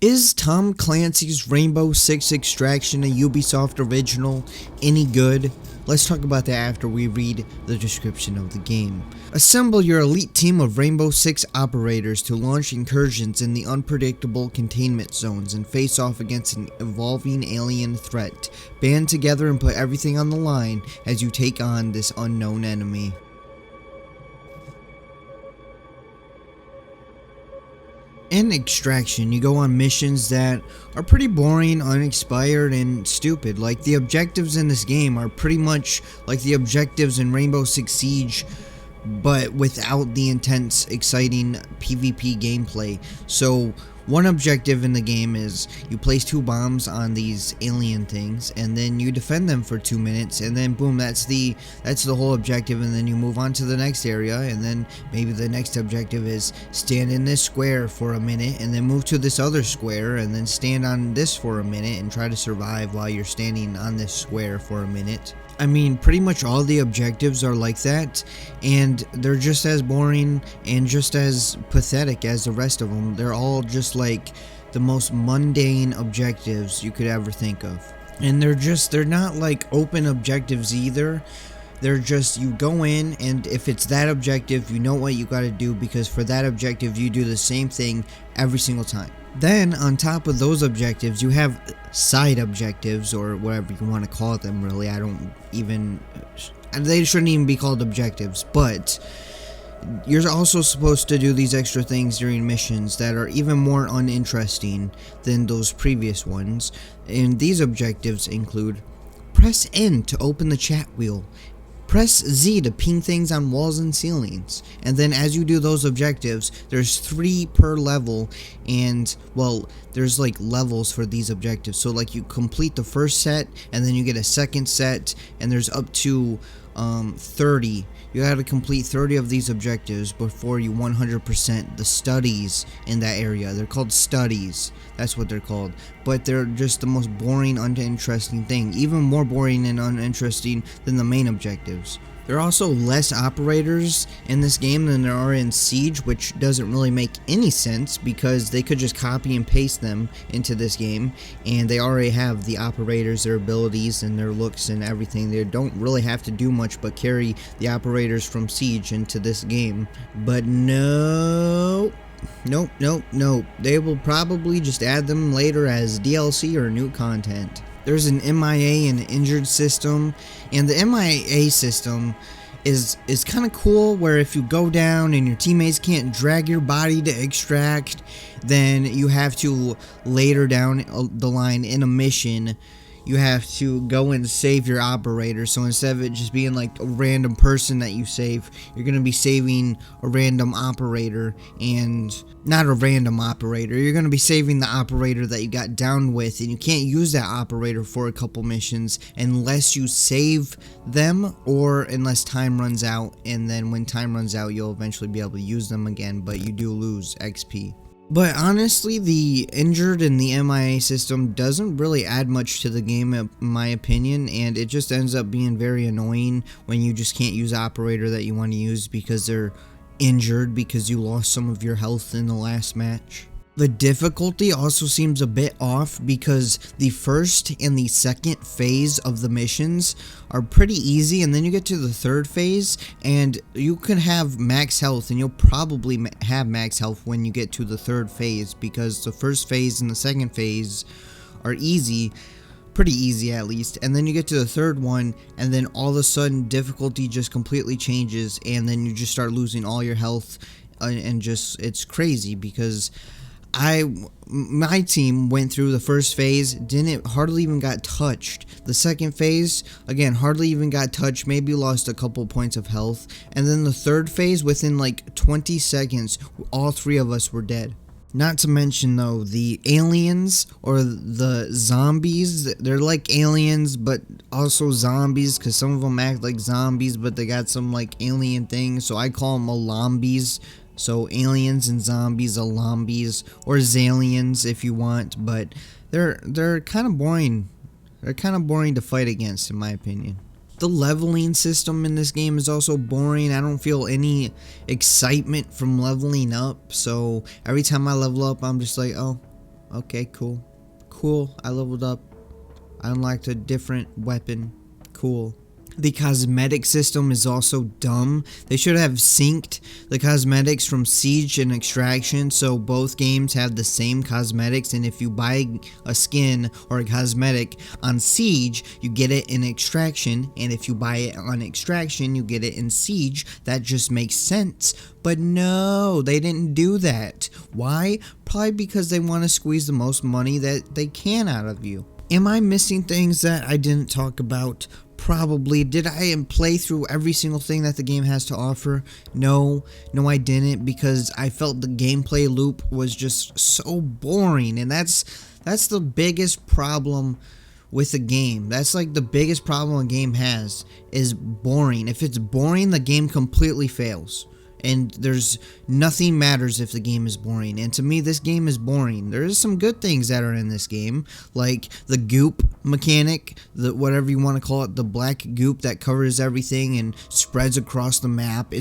Is Tom Clancy's Rainbow Six Extraction, a Ubisoft original, any good? Let's talk about that after we read the description of the game. Assemble your elite team of Rainbow Six operators to launch incursions in the unpredictable containment zones and face off against an evolving alien threat. Band together and put everything on the line as you take on this unknown enemy. In Extraction, you go on missions that are pretty boring, uninspired, and stupid. Like, the objectives in this game are pretty much like the objectives in Rainbow Six Siege, but without the intense, exciting PvP gameplay. So, one objective in the game is you place 2 bombs on these alien things, and then you defend them for 2 minutes, and then boom, that's the whole objective. And then you move on to the next area, and then maybe the next objective is stand in this square for a minute, and then move to this other square, and then stand on this for a minute and try to survive while you're standing on this square for a minute. I mean, pretty much all the objectives are like that, and they're just as boring and just as pathetic as the rest of them. They're all just like the most mundane objectives you could ever think of. And they're not like open objectives either. They're just, you go in, and if it's that objective, you know what you gotta do, because for that objective you do the same thing every single time. Then, on top of those objectives, you have side objectives, or whatever you want to call them, really. They shouldn't even be called objectives, but you're also supposed to do these extra things during missions that are even more uninteresting than those previous ones. And these objectives include: press N to open the chat wheel, press Z to ping things on walls and ceilings. And then as you do those objectives, there's 3 per level, and well, there's like levels for these objectives. So like, you complete the first set, and then you get a second set, and there's up to 30. You gotta complete 30 of these objectives before you 100% the studies in that area. They're called studies, that's what they're called. But they're just the most boring, uninteresting thing. Even more boring and uninteresting than the main objectives. There are also less operators in this game than there are in Siege, which doesn't really make any sense, because they could just copy and paste them into this game, and they already have the operators, their abilities and their looks and everything. They don't really have to do much but carry the operators from Siege into this game. But nope. They will probably just add them later as DLC or new content. There's an MIA and injured system, and the MIA system is kind of cool, where if you go down and your teammates can't drag your body to extract, then you have to later down the line in a mission, you have to go and save your operator. So instead of it just being like a random person that you save, you're going to be saving a random operator, and not a random operator. You're going to be saving the operator that you got down with, and you can't use that operator for a couple missions unless you save them, or unless time runs out, and then when time runs out, you'll eventually be able to use them again, but you do lose XP. But honestly, the injured and the MIA system doesn't really add much to the game, in my opinion, and it just ends up being very annoying when you just can't use operator that you want to use because they're injured because you lost some of your health in the last match. The difficulty also seems a bit off, because the first and the second phase of the missions are pretty easy, and then you get to the third phase and you can have max health, and you'll probably have max health when you get to the third phase, because the first phase and the second phase are easy, pretty easy at least, and then you get to the third one, and then all of a sudden difficulty just completely changes, and then you just start losing all your health, and just, it's crazy, because my team went through the first phase, hardly even got touched. The second phase, again, hardly even got touched, maybe lost a couple points of health. And then the third phase, within like 20 seconds, all 3 of us were dead. Not to mention, though, the aliens, or the zombies. They're like aliens, but also zombies, because some of them act like zombies, but they got some like alien things, so I call them alombies. So aliens and zombies, alombies, or zalians if you want, but they're kind of boring. They're kind of boring to fight against, in my opinion. The leveling system in this game is also boring. I don't feel any excitement from leveling up, so every time I level up, I'm just like, oh, Okay, cool. Cool, I leveled up. I unlocked a different weapon. Cool. The cosmetic system is also dumb. They should have synced the cosmetics from Siege and Extraction so both games have the same cosmetics, and if you buy a skin or a cosmetic on Siege, you get it in Extraction, and if you buy it on Extraction, you get it in Siege. That just makes sense. But no, they didn't do that. Why? Probably because they want to squeeze the most money that they can out of you. Am I missing things that I didn't talk about? Probably. Did I play through every single thing that the game has to offer? No, I didn't, because I felt the gameplay loop was just so boring, and that's the biggest problem with a game. That's like the biggest problem a game has, is boring. If it's boring, the game completely fails. And there's nothing matters if the game is boring. And to me, this game is boring. There is some good things that are in this game, like the goop mechanic, the whatever you want to call it, the black goop that covers everything and spreads across the map.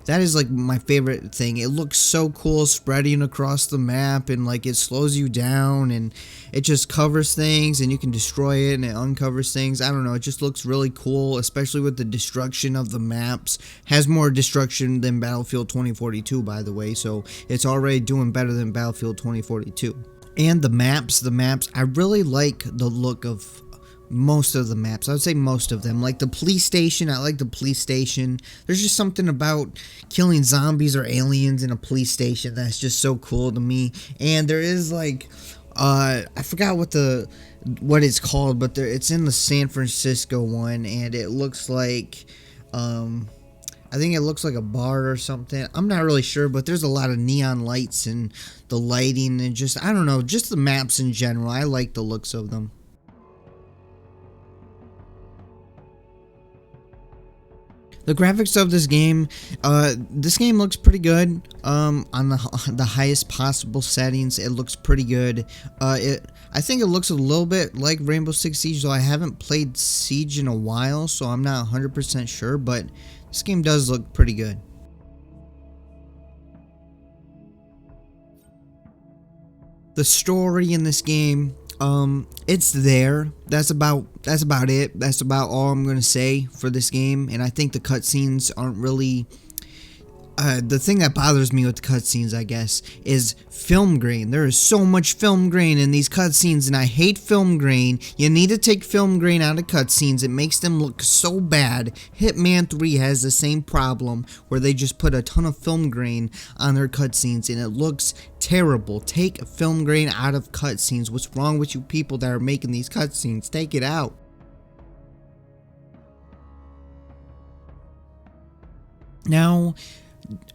That is like my favorite thing. It looks so cool spreading across the map, and like it slows you down and it just covers things and you can destroy it and it uncovers things. I don't know, it just looks really cool, especially with the destruction of the maps. Has more destruction than Battlefield 2042, by the way, so it's already doing better than Battlefield 2042. And the maps, I really like the look of most of the maps. I would say most of them. Like the police station, I like the police station. There's just something about killing zombies or aliens in a police station that's just so cool to me. And there is like I forgot what it's called, but it's in the San Francisco one, and it looks like I think it looks like a bar or something. I'm not really sure, but there's a lot of neon lights and the lighting and just, I don't know, just the maps in general. I like the looks of them. The graphics of this game looks pretty good. On the highest possible settings, it looks pretty good. I think it looks a little bit like Rainbow Six Siege, though I haven't played Siege in a while, so I'm not 100% sure, but this game does look pretty good. The story in this game, it's there. That's about it. That's about all I'm gonna say for this game. And I think the cutscenes aren't really. The thing that bothers me with the cutscenes, I guess, is film grain. There is so much film grain in these cutscenes, and I hate film grain. You need to take film grain out of cutscenes. It makes them look so bad. Hitman 3 has the same problem, where they just put a ton of film grain on their cutscenes, and it looks terrible. Take film grain out of cutscenes. What's wrong with you people that are making these cutscenes? Take it out. Now,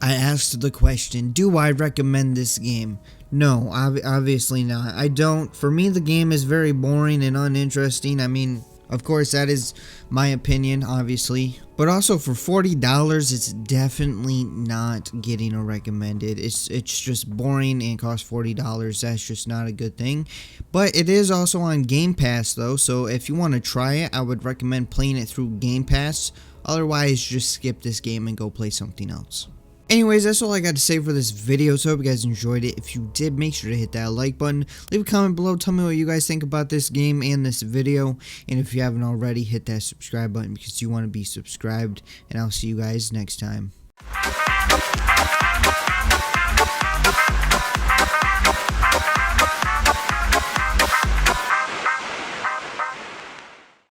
I asked the question, do I recommend this game? No, obviously not. I don't. For me, the game is very boring and uninteresting. I mean, of course, that is my opinion, obviously. But also, for $40, it's definitely not getting a recommended. It's just boring and costs $40. That's just not a good thing. But it is also on Game Pass, though. So if you want to try it, I would recommend playing it through Game Pass. Otherwise, just skip this game and go play something else. Anyways, that's all I got to say for this video, so I hope you guys enjoyed it. If you did, make sure to hit that like button, leave a comment below, tell me what you guys think about this game and this video, and if you haven't already, hit that subscribe button because you want to be subscribed, and I'll see you guys next time.